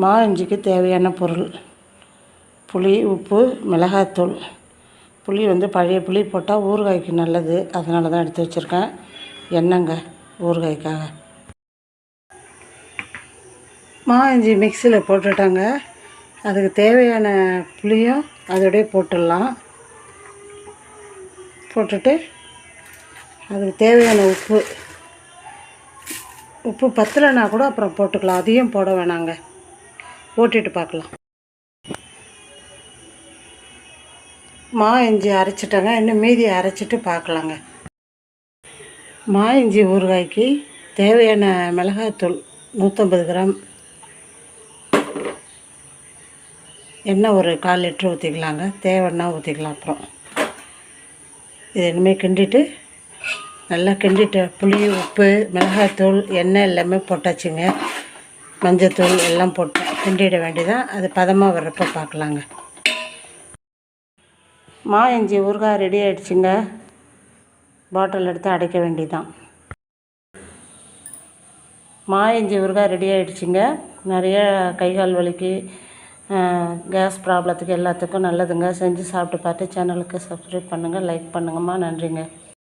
மா இஞ்சிக்கு தேவையான பொருள்: புளி, உப்பு, மிளகாய்த்தூள். புளி பழைய புளி போட்டால் ஊறுகாய்க்கு நல்லது, அதனால தான் எடுத்து வச்சுருக்கேன். எண்ணெய்ங்க ஊறுகாய்க்காக. மா இஞ்சி மிக்சியில் போட்டுட்டாங்க. அதுக்கு தேவையான புளியும் அதோடய போட்டுடலாம். போட்டுட்டு அதுக்கு தேவையான உப்பு பத்தலைன்னா கூட அப்புறம் போட்டுக்கலாம், அதையும் போட வேணாங்க. ஓட்டிட்டு பார்க்கலாம். மா இஞ்சி அரைச்சிட்டாங்க, இன்னும் மீதியை அரைச்சிட்டு பார்க்கலாங்க. மா இஞ்சி ஊறுகாய்க்கு தேவையான மிளகாய்த்தூள் 150 கிராம், எண்ணெய் ஒரு 1/4 லிட்டர் ஊற்றிக்கலாங்க. தேவைன்னா ஊற்றிக்கலாம். அப்புறம் இது இனிமேல் கிண்டிட்டு நல்லா கிண்டிட்டு புளி, உப்பு, மிளகாய்த்தூள், எண்ணெய் எல்லாமே போட்டாச்சுங்க. மஞ்சத்தூள் எல்லாம் போட்டு கிண்டிட வேண்டியதான். அது பதமாக வர்றப்போ பார்க்கலாங்க. மா இஞ்சி ஊறுகாய் ரெடி ஆகிடுச்சுங்க. பாட்டில் எடுத்து அடைக்க வேண்டியதான். மா இஞ்சி ஊறுகாய் ரெடி ஆகிடுச்சுங்க. நிறைய கை கால் வலிக்கு, கேஸ் ப்ராப்ளத்துக்கு எல்லாத்துக்கும் நல்லதுங்க. செஞ்சு சாப்பிட்டு பார்த்து சேனலுக்கு சப்ஸ்கிரைப் பண்ணுங்கள், லைக் பண்ணுங்கம்மா. நன்றிங்க.